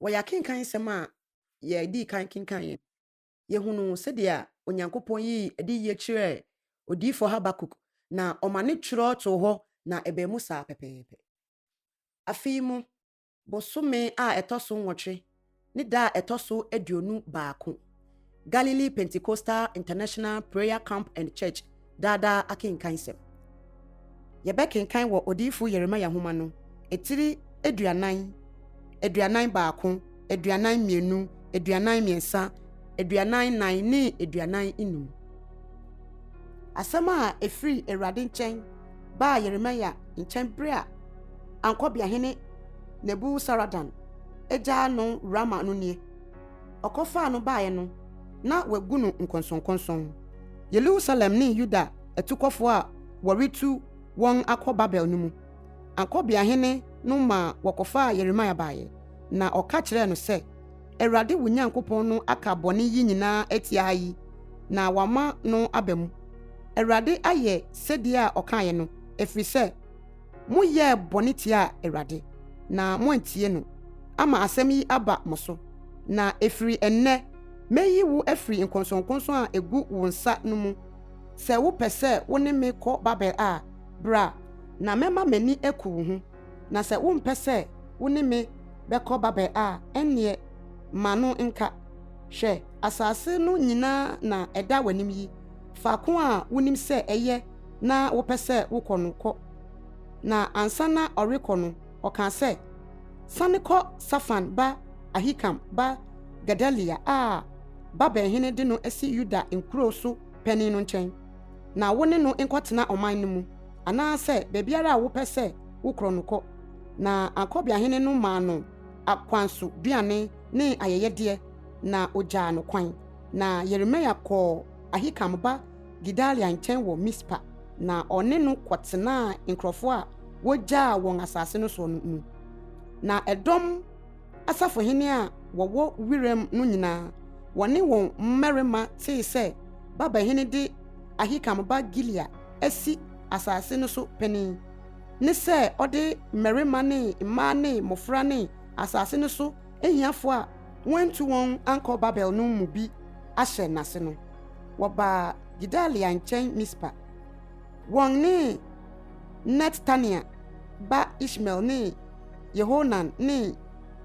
Wɔyɛ akenkan nsɛm a yɛdii kan kenkaeɛ. Yɛhunu sɛdeɛ Onyankopɔn yii ade yie kyerɛɛ Odiyifoɔ Habakuk na ɔma ne twerɛ too hɔ na ɛbaa mu saa pɛpɛɛpɛ. Afei mu, bosome a ɛtɔ so 8, ne da a ɛtɔ so 21, Galilee Pentecostal International Prayer Camp and Church daadaa akenkansɛm. Yɛbɛkenkan wɔ Odiyifoɔ Yeremia nhoma no, etiri 40, 41, 42, 43, 44 ne 45. Asɛm a ɛfiri Awurade nkyɛn baa Yeremia nkyɛn bere a Ankɔbeahene Nebusaradan agyaa no Rama no nie. Ɔkɔfaa no baeɛ no, na wagu no nkɔnsɔnkɔnsɔn. Yerusalem ne Yuda atukɔfoɔ a wɔretu wɔn akɔ Babel no mu. Ankɔbeahene no ma wɔkɔfaa Yeremia baeɛ, na ɔka kyerɛɛ no sɛ, Awurade wo Nyankopɔn no aka bɔne yi nyinaa atia ha yi, na wama no aba mu. Awurade ayɛ sɛdeɛ a ɔkaeɛ no, ɛfiri sɛ, moyɛɛ bɔne tia Awurade, na moantie no, ama asɛm yi aba mo so. Na ɛfiri ɛnnɛ, mɛyi wo afiri nkɔnsɔnkɔnsɔn a egu wo nsa no mu. Sɛ wopɛ sɛ wo ne me kɔ Babel a, bra, na mɛma m'ani aku wo ho. Na sɛ wompɛ sɛ wo ne me bɛkɔ Babel a, ɛnneɛ ma no nka. Hwɛ, asase no nyinaa na ɛda w'anim yi. Faako a wonim sɛ ɛyɛ na wopɛ sɛ wokɔ no kɔ. Na ansa na ɔrekɔ no, ɔkaa sɛ, sane kɔ Safan ba Ahikam ba Gedalia a Babelhene de no asi Yuda nkuro so panin no nkyɛn. Na wo ne no nkɔtena ɔman no mu, anaasɛ baabiara a wopɛ sɛ wokorɔ no kɔ. Na Ankɔbeahene no maa no akwanso duane ne ayɛyɛdeɛ, na ogyaa no kwan. Na Yeremia kɔɔ Ahikam ba Gedalia nkyɛn wɔ Mispa, na ɔne no kɔtenaa nkurɔfoɔ a wogyaa wɔn asase no so no mu. Na ɛdɔm asafohene a wɔwɔ wiram no nyinaa, wɔne wɔn mmarima tee sɛ Babelhene de Ahikam ba Gilead asi asase no so panin, ne sɛ ɔde mmarima ne mmaa ne mmɔfra ne asase no so ahiafoɔ a wɔantu wɔn ankɔ Babel no mu bi ahyɛ n'ase no. Wɔbaa Gedalia nkyɛn Mispa. Wɔn ne Netania ba Ishmael ne Yehonan ne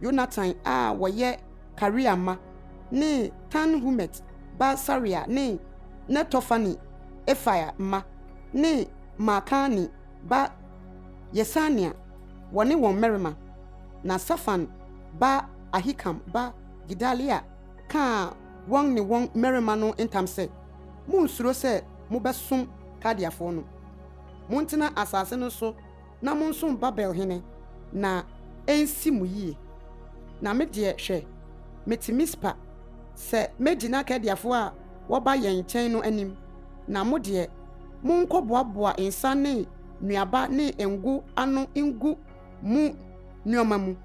Yonatan a wɔyɛ Karea mma, ne Tanhumet ba Saria ne Netofani Efaia mma, ne Makani ba Yesania, wɔne wɔn mmarima. Na Safan ba Ahikam ba Gedalia kaa wɔn ne wɔn mmarima no ntam sɛ, monsuro sɛ mobɛsom Kaldeafoɔ no. Montena asase no so na monsom Babelhene, na ɛnsi mo yie. Na me deɛ hwɛ, mete Mispa, sɛ megyina Kaldeafoɔ a wɔba yɛn nkyɛn no anim, na mo deɛ monkɔboaboa nsa ne nnuaba ne ngo ano ngu mu nneɔma mu,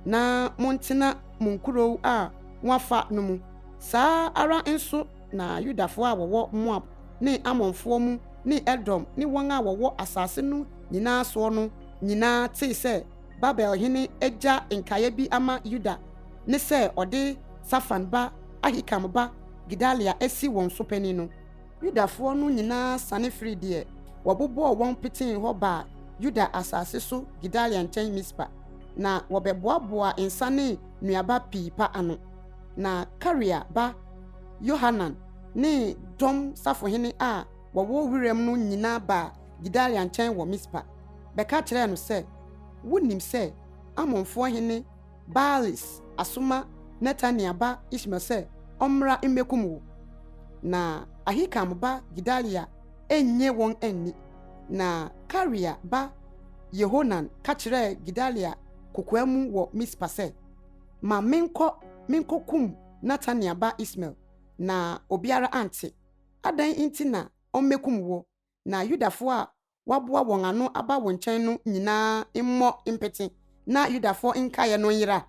na montena mo nkurow a wɔafa no mu. Saa ara nso na Yudafoɔ a wɔwɔ Moab ne Amonfoɔ mu ne Edom ne wɔn a wɔwɔ asase no nyinaa soɔ no nyinaa tee sɛ Babelhene agya nkaeɛ bi ama Yuda, ne sɛ ɔde Safan ba Ahikam ba Gedalia asi wɔn so panin no. Yudafoɔ no nyinaa sane firi deɛ wɔbobɔɔ wɔn petee hɔ baa Yuda asase so Gedalia nkyɛn Mispa, na wɔbɛboaboa nsa ne nnuaba pii pa ano. Na Karea ba Yohanan ne dɔm safohene a wɔwɔ wiram no nyinaa baa Gedalia nkyɛn wɔ Mispa, bɛka kyerɛɛ no sɛ, wonim sɛ Amonfoɔ hene Baalis asoma Netania ba Ishmael sɛ ɔmmra mmɛkum wo. Na Ahikam ba Gedalia ɛnnye wɔn anni. Na Karea ba Yehonan ka kyerɛɛ Gedalia kokoa mu wɔ Mispa sɛ, ma menkɔkum Netania ba Ismael. Na obiara ante. Adan nti na ɔmmɛkum wo? Na Yudafoɔ a waboa wɔn ano aba wɔn nkyɛn no nyinaa mmɔ mpete, na Yudafoɔ nkaeɛ no nyera.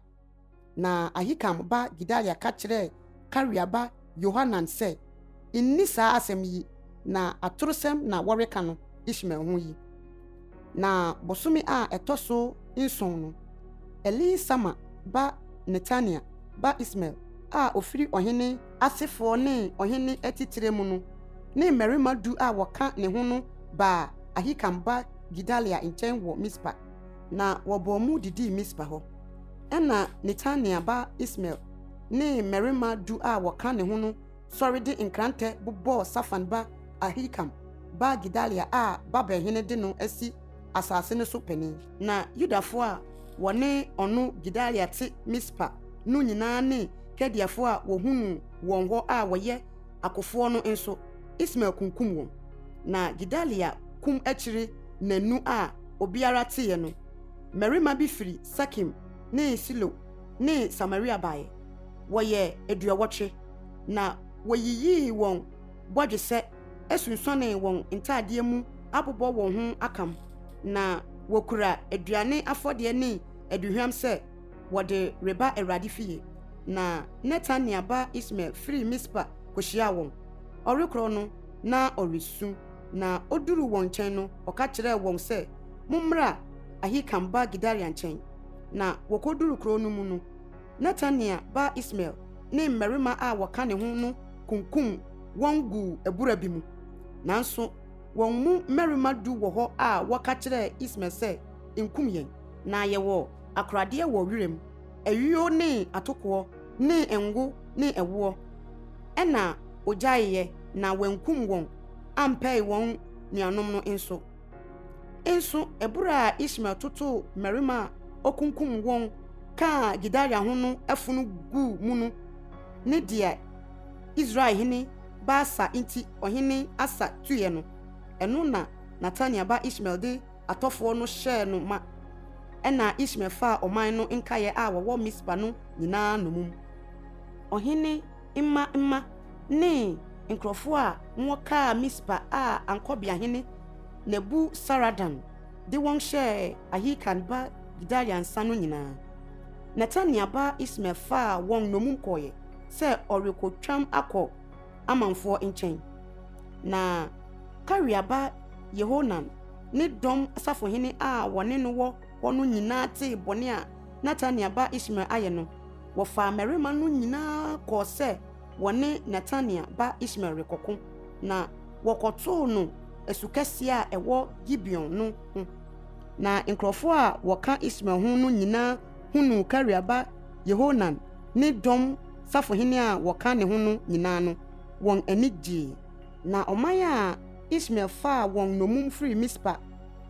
Na Ahikam ba Gedalia ka kyerɛɛ Karea ba Yohanan sɛ, nni saa asɛm yi, na atorosɛm na wɔreka no Ishmael ho yi. Na bosome a ɛtɔ so 7 no, Elisama ba Netania ba Ismael a ofiri ohene asefo ne ohene atitire mu no ne mmarima du a wɔka ne ho no ba Ahikam ba Gidalia nkyɛn wɔ Mispa na wɔbɔ mu didi Mispa hɔ ɛna Netania ba Ismael ne mmarima du a wɔka ne ho no sɔre de nkrantɛ bobɔ Safan ba Ahikam ba Gidalia a babahene de no asi asase no so panin na Yudafo a wɔne ɔno Gidalia te Mispa no nyinaa ne Kediafo a wɔhunu wɔn hɔ a wɔyɛ akofoɔ no nso Ismael kunkum wɔn na Gidalia kum akyiri nanu a obiara teɛ no mmarima bi firi Sakim ne Silo ne Samaria bae wɔyɛ aduɔwɔtwe na wɔyiyi wɔn bɔdwesɛ esunsuane wɔn ntadeɛ mu abobɔ wɔn ho akam na wɔkura aduane afɔdeɛ ne aduhwam sɛ wɔde reba Awurade fie na Netania ba Ismael firi Mispa kohyia wɔn ɔrekorɔ no na ɔresu na oduru wɔn nkyɛn no ɔka kyerɛ wɔn sɛ mommra Ahikam ba Gidalia nkyɛn na wɔkoduru kuro no mu no Netania ba Ismael ne mmarima a wɔka ne ho no kunkum wɔn gu abura bi mu nanso wɔn mu mmarima du wɔ hɔ a wɔka kyerɛ Ismael sɛ nkum yɛn na yɛwɔ akoradeɛ wɔ wirem ayuo ne atokoɔ ne ngo ne ɛwoɔ ɛna ogyaeɛ na wɔnkum wɔn ampɛe wɔn nuanom no nso ɛbura a Ismael toto mmarima a okunkum wɔn ka Gidalia ho no afunu gu mu no ne dia Israel hene Baasa inti ohene Asa tuye no ɛno na Netania ba Ismael de atɔfoɔ no hyɛ no ma ɛna Ismael fa ɔman no nkaeɛ a wɔwɔ Mispa no nyinaa no mum ohene mma ne nkrɔfoɔ a wɔkaa Mispa a ankɔbea hene Nebu Saradan de wɔn hyɛ Ahikam ba Gidalia nsa no nyinaa Netania ba Ismael fa wɔn nomum kɔɛ sɛ ɔrekɔtwam akɔ amanfoɔ nkyɛn na Karia ba Yehonan ne dɔm asafohene a wɔne no wɔ hɔ no nyinaa te bɔne a Netania ba Ismael ayɛ no wɔfa mmarima no nyinaa kɔɔ sɛ wɔne Netania ba Ismael rekɔko na wɔkɔtoo no asukɛseɛ a ɛwɔ Gibeon no ho na nkrɔfoɔ a wɔka Ismael ho no nyinaa hunu Karia ba Yehonan ne dɔm safohene a wɔka ne ho no nyinaa no wɔn ani gyee na ɔman a Ismael fa wɔn nomum firi Mispa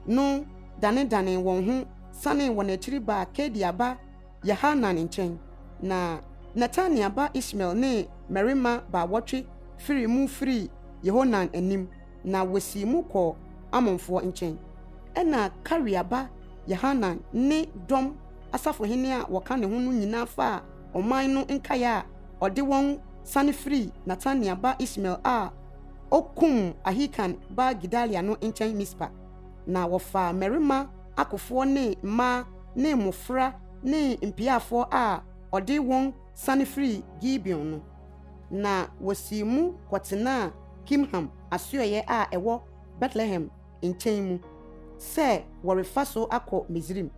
no dane wɔn ho sane wɔn akyiri ba Kedia ba Yehanan nkyɛn na Netania ba Ismael ne mmarima ba wɔtwe firi Yehonan anim na wɔsi mu kɔ amonfoɔ nkyɛn ɛna Karia ba Yehanan ne dɔm asafohene a wɔka ne ho no nyinaa fa ɔman no nkaeɛ a ɔde wɔn sane firi Netania ba Ismael a okum Ahikam ba Gidalia no nkyɛn Mispa na wɔfa mmarima akofoɔ ne mmaa ne mmofra ne mpiafoɔ a ɔde wɔn sane firi Gibeon no na wɔsi mu kɔtena Kimham asoɛyɛ a ɛwɔ Bethlehem nkyɛn mu sɛ wɔrefa so akɔ Misrim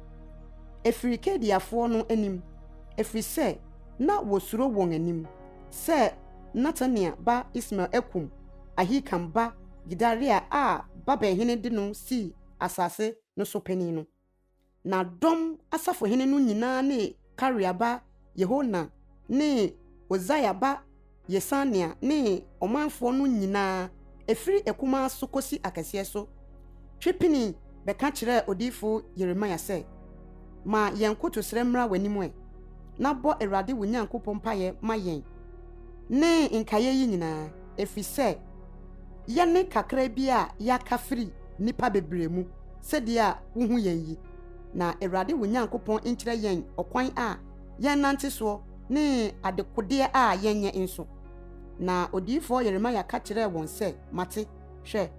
efiri Kediafoɔ no anim efiri sɛ na wɔsuro wɔn anim sɛ Netania ba Ismael akum Ahikam ba Gidalia a babahene de no si asase no so panin no na dɔm asafohene no nyinaa ne Karia ba Yehonan ne Hosea ba Yesania ne ɔmanfoɔ no nyinaa efiri ekuma so kosi akɛseɛ so twepini bɛka kyerɛ odifo Yeremia sɛ ma yɛn kotosrɛ mmra w'anim na bɔ Awurade wo Nyankopɔn mpaeɛ ma yɛn ne nkaeɛ yi nyinaa efi sɛ yɛne kakra bi a yɛaka firi nipa bebree mu sɛdeɛ a wohu yɛn yi na Awurade wo Nyankopɔn nkyerɛ yɛn ɔkwan a yɛn nante soɔ ne adekodeɛ a yɛnyɛ nso na odiyifoɔ Yeremia ka kyerɛ wɔn sɛ mate hwɛ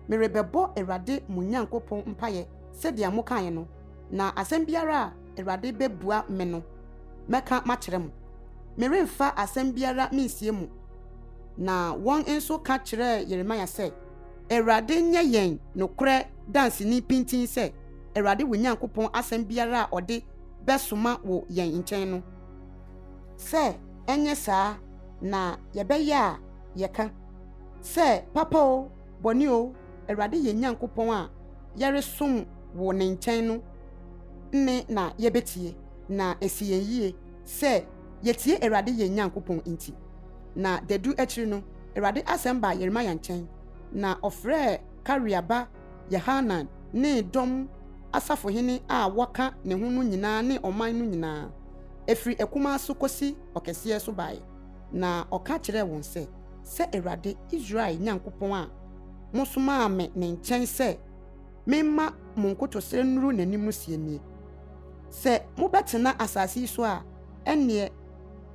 merebɛbɔ Awurade mo Nyankopɔn mpaeɛ sɛdeɛ mokaeɛ no na asɛm biara a Awurade bɛbua me no mɛka makyerɛ mo meremfa asɛm biara mensie mu na wɔn nso ka kyerɛ Yeremia sɛ Awurade nyɛ yɛn nokorɛ danseni pintin sɛ Awurade wo Nyankopɔn asɛm biara a ɔde bɛsoma wɔ yɛn nkyɛn no sɛ ɛnyɛ saa na yɛbɛyɛ a yɛka sɛ papa o bɔne o Awurade yɛ Nyankopɔn a yɛresom wɔ ne nkyɛn no ne na yɛbɛtie na ɛsi yɛn yie sɛ yɛtie Awurade yɛ Nyankopɔn nti. Na dadu akyiri no Awurade asɛm baa Yeremia nkyɛn na ɔfrɛɛ Kareaba Yehanan ne dɔm asafohene a wɔka ne ho no nyinaa ne ɔman no nyinaa ɛfiri akumaa so kɔsi ɔkɛseɛ so baeɛ na ɔka kyerɛɛ wɔn sɛ Awurade Israel Nyankopɔn a mosomaa me ne nkyɛn sɛ memma mo nkotosrɛ nnuru n'anim no sie nie. Sɛ mobɛtena asase yi so a ɛnneɛ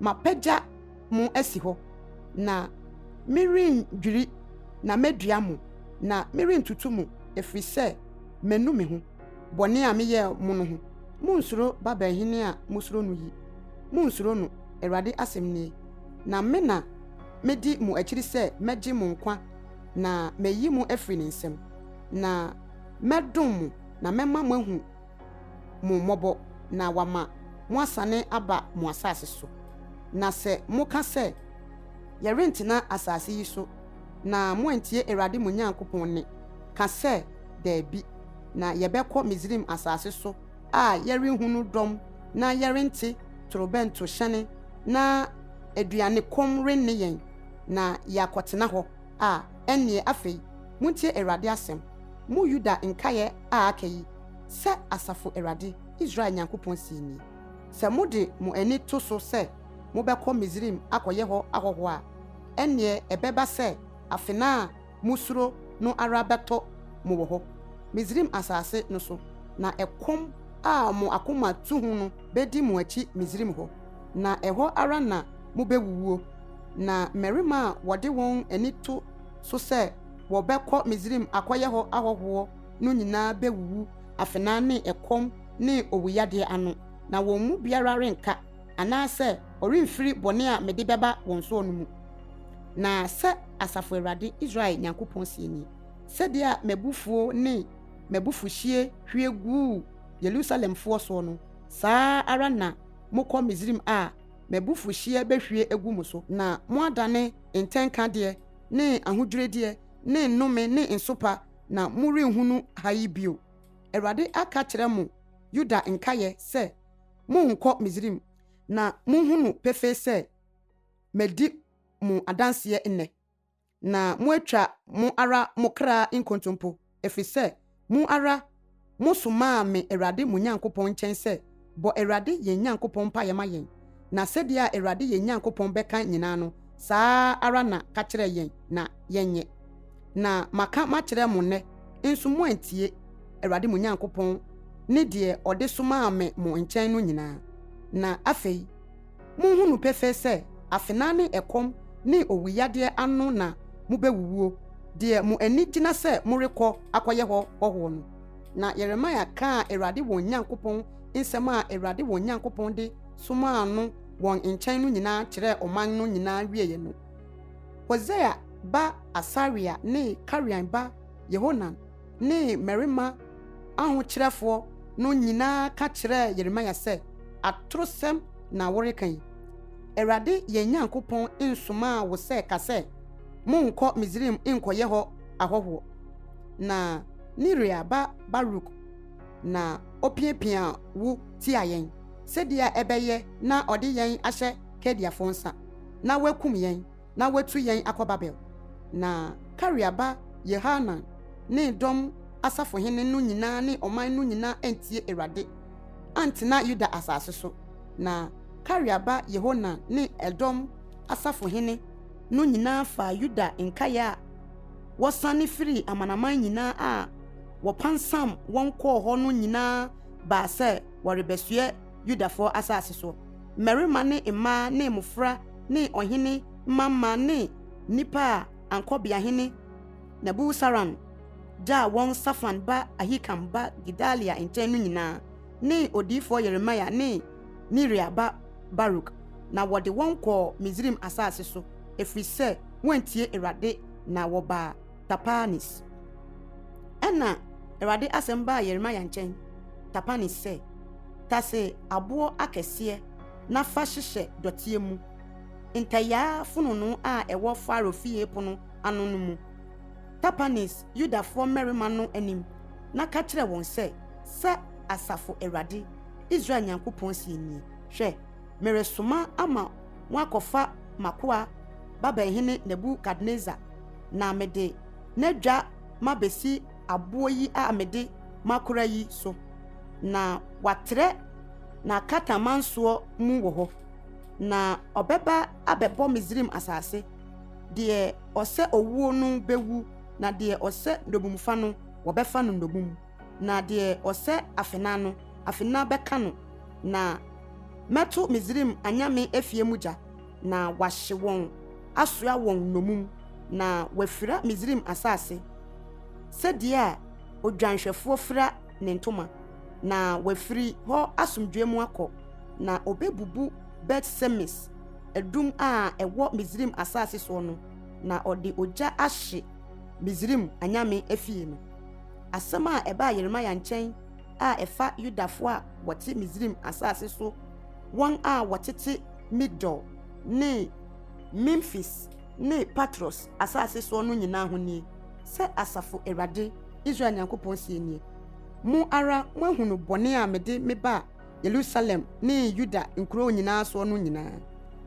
mapagya mo asi hɔ na merendwiri na medua mo na merentutu mo ɛfiri sɛ manu me ho bɔne a meyɛ mo no ho. Monsuro Babelhene a mosuro no yi, monsuro no Awurade asɛm nie. Na me na medi mo akyiri sɛ mɛgye mo nkwa na mayi mo afiri ne nsam na mɛdom mo na mɛma mo ahu mo mmɔbɔ na wama mo asane aba mo asase so. Na sɛ moka sɛ yɛrentena asase yi so na moantie Awurade mo Nyankopɔn ne ka sɛ daabi na yɛbɛkɔ Misraim asase so a yɛrenhu no dɔm na yɛrente torobɛnto hyɛne na aduane kɔm renne yɛn na yɛakɔtena hɔ a ɛnneɛ afei montie Awurade asɛm mo Yuda nkaeɛ a aka yi sɛ Asafo Awurade Israel Nyankopɔn si nie. Sɛ mode mo ani to so sɛ mobɛkɔ Misraim akɔyɛ hɔ ahɔho a ɛnneɛ ɛbɛba sɛ afena a musuro no ara bɛtɔ mo wɔ hɔ Misraim asase no so na ɛkɔm a mo akoma tu ho no bɛdi mo akyi Misraim hɔ na ɛhɔ ara na mobɛwuwuo na mmarima a wɔde wɔn ani to so sɛ wɔbɛkɔ Misraim akɔyɛ hɔ ahɔhoɔ no nyinaa bɛwuwu afena ne ɛkɔm ne owuyadeɛ ano na wɔn mu biara renka anaasɛ ɔremfiri bɔne a mede bɛba wɔn so no mu. Na sɛ Asafo Awurade Israel Nyankopɔn sie nie sɛdeɛ a mabufuo ne mabufuhye hwie guu Yerusalemfoɔ so no saa ara na mokɔ Misraim a mabufuhye bɛhwie egu mo so na moadane ntɛnkadeɛ ne ahodwiredeɛ ne nnome ne nsopa na morenhu no ha yi bio. Awurade aka kyerɛ mo Yuda nkaeɛ sɛ monkɔ Misraim na monhu no pefee sɛ madi mo adanseɛ nnɛ na moatwa mo ara mo kra nkontompo ɛfiri sɛ mo ara mosomaa me Awurade mo Nyankopɔn nkyɛn sɛ bɔ Awurade yɛn Nyankopɔn mpaeɛ ma yɛn na sɛdeɛ a Awurade yɛn Nyankopɔn bɛka nyinaa no saa ara na ka kyerɛ yɛn na yɛnyɛ. Na maka makyerɛ mo nnɛ nso mo antie Awurade mo Nyankopɔn ne deɛ ɔde somaa me mo nkyɛn no nyinaa. Na afei monhu no pefee sɛ afena ne ɛkɔm ne owuyadeɛ ano na mobɛwuwuo deɛ mo ani gyina sɛ morekɔ akɔyɛ hɔ hɔhoɔ no. Na Yeremia kaa Awurade wɔn Nyankopɔn nsɛm a Awurade wɔn Nyankopɔn de somaa no wɔn nkyɛn no nyinaa kyerɛɛ ɔman no nyinaa wieɛ no. Hosea ba Asaria ne Karian ba Yehonan ne mmarima ahokyerɛfoɔ no nyinaa ka kyerɛɛ Yeremia sɛ atorosɛm na wɔreka yi. Awurade yɛn Nyankopɔn nsomaa wo sɛ ka sɛ monkɔ Misraim nkɔyɛ hɔ ahɔhoɔ. Na Neria ba Baruk na opiapia wo tia yɛn sɛdeɛ ɛbɛyɛ na ɔde yɛn ahyɛ Kediafoɔ nsa na wakum yɛn na watu yɛn akɔ Babel. Na Kareaba Yehanan ne dɔm asafohene no nyinaa ne ɔman no nyinaa antie Awurade antena Yuda asase so. Na Kareaba Yehonan ne ɛdɔm asafohene no nyinaa fa Yuda nkaeɛ a wɔsane firi amanaman nyinaa a wɔpansam wɔn kɔɔ hɔ no nyinaa baa sɛ wɔrebɛsua Yudafoɔ asase so. Mmarima ne mmaa ne mmofra ne ɔhene mama ne nipa a ankɔbeahene Nebusaran gyaa wɔn Safan ba Ahikam ba Gedalia nkyɛn no nyinaa ne odiyifoɔ Yeremia ne Neria ba Baruk na wɔde wɔn kɔɔ Misraim asase so ɛfiri sɛ wɔantie Awurade na wɔbaa Tapanis. Ɛna Awurade asɛm baa Yeremia nkyɛn Tapanis sɛ tase aboɔ akɛseɛ na fa hyehyɛ dɔteɛ mu ntayaa fononu a ɛwɔ Faro fie pono ano no mu. Tapanes Yudafoɔ mmarima no anim na ka kyerɛ wɔn sɛ Asafo Awurade Israel Nyankopɔn sie nie. Hwɛ, meresoma ama wɔakɔfa makoa Babelhene Nebukadnezar na mede n'adwa mabesi aboɔ yi a mede makora yi so na watrɛ na katamansoɔ mu wɔ hɔ na ɔbɛba abɛbɔ Misraim asase deɛ ɔsɛ owuo no bɛwu na deɛ ɔsɛ ndobumfa no wɔbɛfa no ndobum na deɛ ɔsɛ afena bɛka no na mɛto Misraim anyame afie mu gya na wahye wɔn asoa wɔn nomum na wafira Misraim asase sɛdeɛ a odwanhwɛfoɔ fira ne ntoma na wafiri hɔ asomdwe mu akɔ na obebubu Bet-Semes edum a ɛwɔ Misraim asase so no na ɔde ogya ahye Misraim anyame afie no. Asɛm a ɛbaa Yeremia nkyɛn a ɛfa Yudafoɔ a wɔte Misraim asase so wɔn a wɔtete Migdol ne Memphis ne Patros asase so no nyinaa ho nie sɛ Asafo Awurade Israel Nyankopɔn sie nie. Mo ara moahunu bɔne a mede meba Yerusalem ne Yuda nkuro nyinaa so no nyinaa.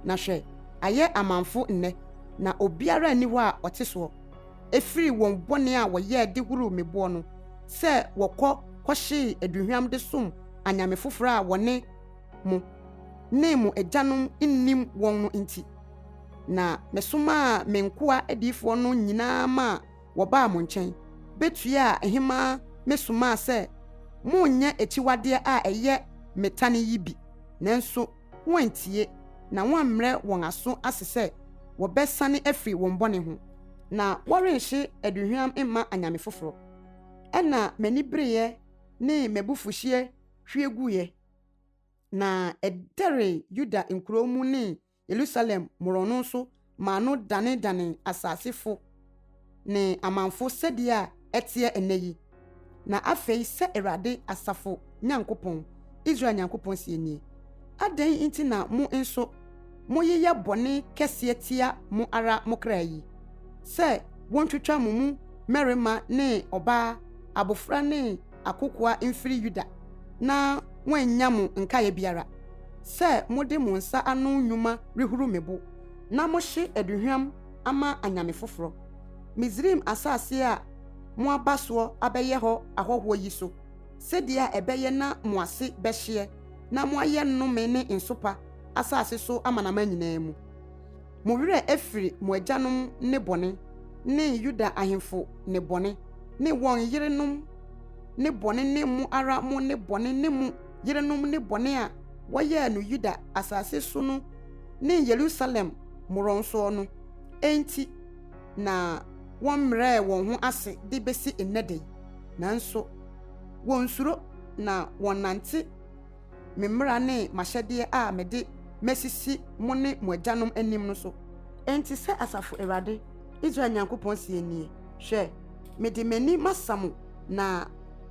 Na hwɛ, ayɛ amanfo nnɛ na obiara ni hɔ a ɔte so. Efiri wɔn bɔne a wɔyɛ de huru meboɔ no sɛ wɔkɔhye aduhwam de som anyame foforo a wɔne mo ne mo agyanom nnim wɔn no nti. Na mesoma me nkoa adiifoɔ no nyinaa ma wɔbaa mo nkyɛn. Betua a ehima mesoma sɛ monnyɛ akyiwadeɛ a ɛyɛ metane yi bi nanso wɔntie na wɔammrɛ wɔn aso ase sɛ wɔbɛsane afiri wɔn bɔne ho na wɔrenhye aduhwam mma anyame foforo. Ɛna m'ani bereɛ ne m'abufuhyeɛ hwie guiɛ na ɛdɛre Yuda nkuro mu ne Yerusalem mmorɔno nso ma no dane asasefo ne amanfo sɛdeɛ a ɛteɛ ɛnnɛ yi. Na afei sɛ Awurade Asafo Nyankopɔn Israel Nyankopɔn sie nie. Adan nti na mo nso moyeyɛ bɔne kɛseɛ tia mo ara mo kra yi sɛ wɔntwitwa mo mu mmarima ne ɔbaa abofra ne akokoa mfiri Yuda na wɔannya mo nkae biara sɛ mode mo nsa ano nnwuma rehuru mebo na mohye aduhwam ama anyame foforo. Misraim asase a mo abasoɔ abɛyɛ hɔ ahɔhoɔ yi so sɛdeɛ ɛbɛyɛ na mo ase bɛhyeɛ na mo ayɛ nnome ne nsopa asase so amanama nyinaa mu. Mo werɛ afiri mo agyanom ne bɔne ne Yuda ahemfo ne bɔne ne wɔn yerenom ne bɔne ne mo ara mo ne bɔne ne mo yerenom ne bɔne a wɔyɛɛ no Yuda asase so no ne Yerusalem mmorɔnsoɔ no enti na wɔn mmerɛ wɔn ho ase de besi nnɛ da yi. Nanso wɔn suro na wɔn nante me mmara ne mahyɛdeɛ a mede mesisi mo ne mo agyanom anim no so. Enti sɛ Asafo Awurade Israel Nyankopɔn sie nie. Hwɛ, mede m'ani masam na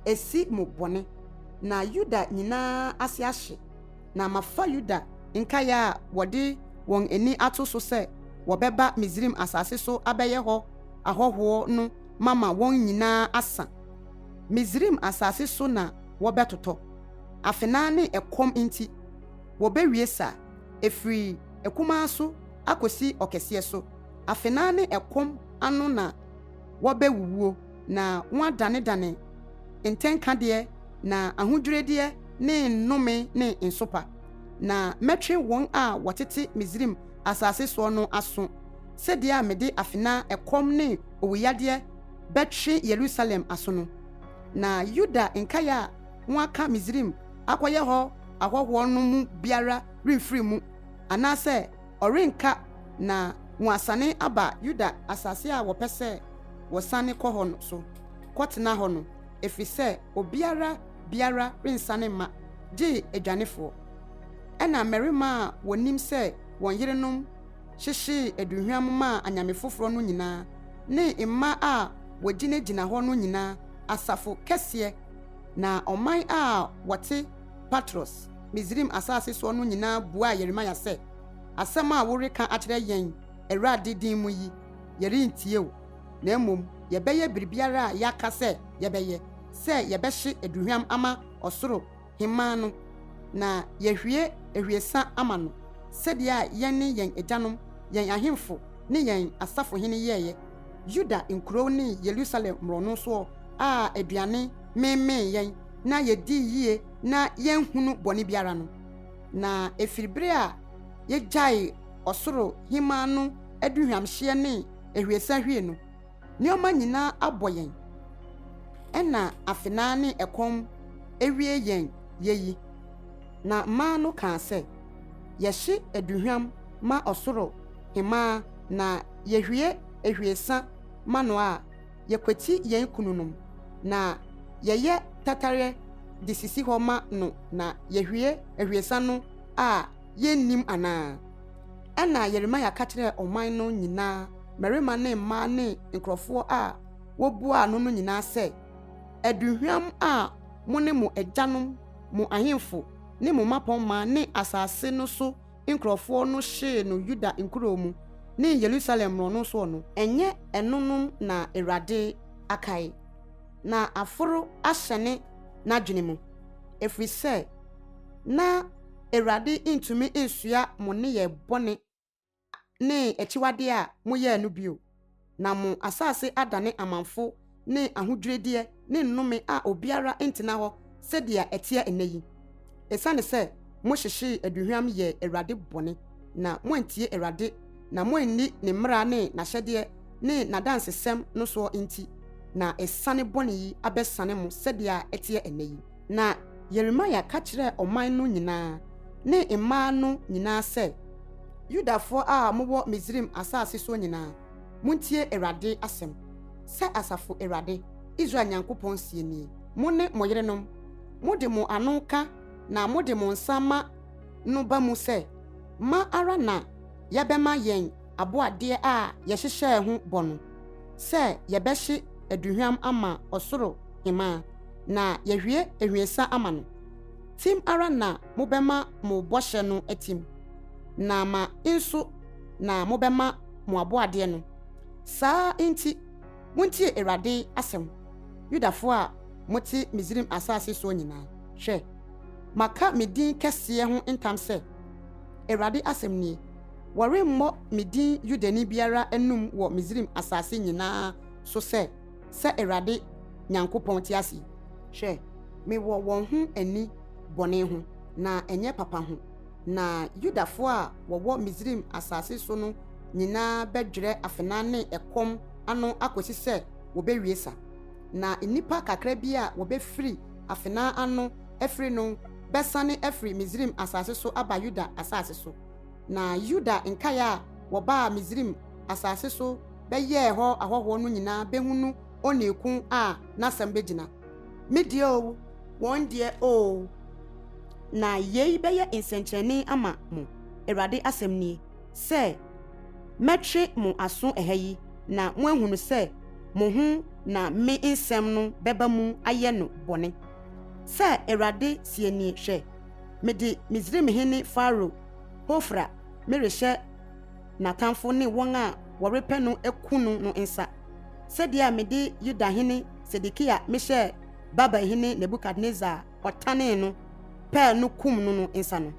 esi mo bɔne na Yuda nyinaa ase ahye na mafa Yuda nkae a wɔde wɔn ani ato so sɛ wɔbɛba Misraim asase so abɛyɛ hɔ ahɔhoɔ no mama wɔn nyinaa asa. Misraim asase so na wɔbɛtotɔ. Afena ne ɛkɔm nti wɔbɛwie sa efiri ɛkumaa so akosi ɔkɛseɛ so. Afena ne ɛkɔm ano na wɔbɛwuwuo na wɔadane ntɛnkadeɛ na ahodwiredeɛ ne nnome ne nsopa. Na mɛtwe wɔn a wɔtete Misraim asase so no aso sɛdeɛ a mede afena ɛkɔm ne owuyadeɛ bɛtwe Yerusalem aso no. Na Yuda nkae a wɔaka Misraim akɔyɛ hɔ ahɔhoɔ no mu biara remfiri mu anaasɛ ɔrenka na wɔn asane aba Yuda asase a wɔpɛ sɛ wɔsane kɔ hɔ no so kɔtena hɔ no ɛfiri sɛ biara rensane ma gye adwanefoɔ. Ɛna mmarima a wɔnim sɛ wɔn yerenom hyehye aduhwam ma anyame foforɔ no nyinaa ne mma a wɔgyinagyina hɔ no nyinaa asafo kɛseɛ na ɔman a wɔte Patros Misrim asase so no nyina bua Yeremia sɛ asɛm a woreka akyerɛ yɛn Awurade din mu yi yɛrentie o na mmom yɛbɛyɛ biribiara a yɛaka sɛ yɛbɛyɛ sɛ yɛbɛhye aduhwam ama ɔsoro hemmaa no na yɛhwie ahwiesa ama no sɛdeɛ a yɛne yɛn agyanom yɛn ahemfo ne yɛn asafohene yɛɛyɛ Yuda nkuro ne Yerusalem mmorɔno so a aduane memee yɛn na yɛdi yie na yɛnhunu bɔne biara no na efiribere a yɛgyae ɔsoro hemmaa no aduhwamhyeɛ ne ahwiesa hwie no nneɛma nyinaa abɔ yɛn ɛna afenaa ne ɛkɔm ewie yɛn yɛyi na mmaa no kaa sɛ yɛhye aduhwam ma ɔsoro hemmaa na yɛhwie ahwiesa ma no a yɛkwati yɛn kununom na yɛyɛ tatare de sisi hɔ ma no na yɛhwie ahwiesa no a yɛnnim anaa ɛna Yeremia ka kyerɛ ɔman no nyinaa mmarima ne mmaa ne nkurɔfoɔ a wɔbua no nyinaa sɛ aduhwam a mo ne mo agyanom mo ahemfo ne mo mmapɔmma ne asase no so nkurɔfoɔ no hyee no Yuda nkuro mu ne Yerusalem mmorɔno so no ɛnyɛ ɛnonom na Awurade akae na aforo ahyɛne n'adwene mu ɛfiri sɛ na Awurade ntumi nsua mo ne yɛ bɔne ne akyiwade a moyɛɛ no bio na mo asase adane amanfo ne ahodwiredeɛ ne nnome a obiara ntena hɔ sɛdeɛ ɛteɛ ɛnɛ yi ɛsiane sɛ mohyehyee aduhwam yɛ Awurade bɔne na moantie Awurade na moanni ne mmara ne n'ahyɛdeɛ ne n'adansesɛm no soɔ nti na ɛsane bɔne yi abɛsane mo sɛdeɛ ɛteɛ ɛnɛ yi na Yeremia ka kyerɛɛ ɔman no nyinaa ne mmaa no nyinaa sɛ Yudafoɔ a mowɔ Misrim asase so nyinaa muntie Awurade asɛm sɛ asafo Awurade Israel Nyankopɔn sie nie mo ne mo yerenom mode mo ano ka na mode mo nsa ma no ba mu sɛ ma ara na yɛbɛma yɛn aboadeɛ a yɛhyehyɛɛ ho bɔ no sɛ yɛbɛhye aduhwam ama ɔsoro hemmaa na yɛhwie ahwiesa ama no tim ara na mobɛma mo bɔhyɛ no atim na ma nso na mobɛma mo aboadeɛ no saa nti muntie Awurade asɛm Yudafoɔ a mote Misrim asase so nyinaa hwɛ maka me din kɛseɛ ho ntam sɛ Awurade asɛm nie wɔremmɔ me din Yudani biara anum wɔ Misrim asase nyinaa so sɛ Awurade Nyankopɔn te ase hwɛ mewɔ wɔn ho ani bɔne ho na ɛnyɛ papa ho na Yudafoɔ a wɔwɔ Misrim asase so no nyinaa bɛdwerɛ afenaa ne ɛkɔm ano akɔsi sɛ wɔbɛwie sa na nnipa kakra bi a wɔbɛfiri afenaa ano afiri no bɛsane afiri Misrim asase so aba Yuda asase so na Yuda nkae a wɔbaa Misrim asase so bɛyɛɛ hɔ ahɔhoɔ no nyinaa bɛhunu oneku a n'asɛm bɛgyina medeɛ o wɔn deɛ o na yei bɛyɛ nsɛnkyerɛnne ama mo Awurade asɛm nie sɛ mɛtwe mo aso ɛha yi na moahunu sɛ mo ho na me nsɛm no bɛba mu ayɛ no bɔne sɛ Awurade sie nie hwɛ mede Misrim hene Faro Hofra merehyɛ n'atamfo ne wɔn a wɔrepɛ no akunu no nsa sɛdeɛ a mede Yuda hene Sedekia mehyɛ Baba hene Nebukadnezar ɔtanee no pɛɛ no kum no no nsa no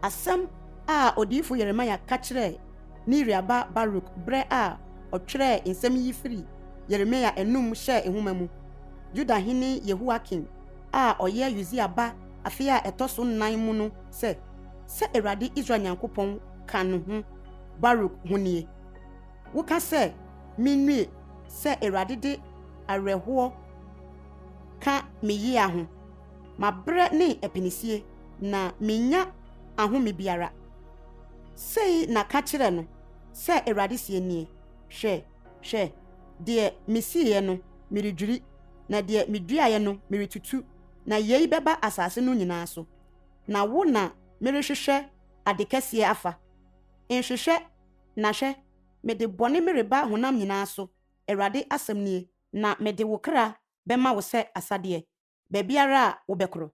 asɛm a odiifo Yeremia ka kyerɛɛ Neria ba Baruk brɛ a ɔtwerɛɛ nsɛm yi firi Yeremia enum hyɛ nhoma mu Yuda hene Yehoakim a ɔyɛ Usia ba afe a ɛtɔ so 9 mu no sɛ Awurade Israel Nyankopɔn ka no ho Baruk ho nie woka sɛ minnue sɛ Awurade de awerɛhoɔ ka me yia ho mabrɛ ne apinisie na menya ahome biara sei na ka kyerɛ no sɛ Awurade sie nie hwɛ deɛ mesiiɛ no meredwiri na deɛ meduaeɛ no meretutu na yei bɛba asase no nyinaa so na wo na merehwehwɛ ade kɛseɛ afa nhwehwɛ na hwɛ mede bɔne mereba honam nyinaa so Awurade asɛm nie na mede wo kra bɛma wo sɛ asadeɛ baabiara a wobɛkorɔ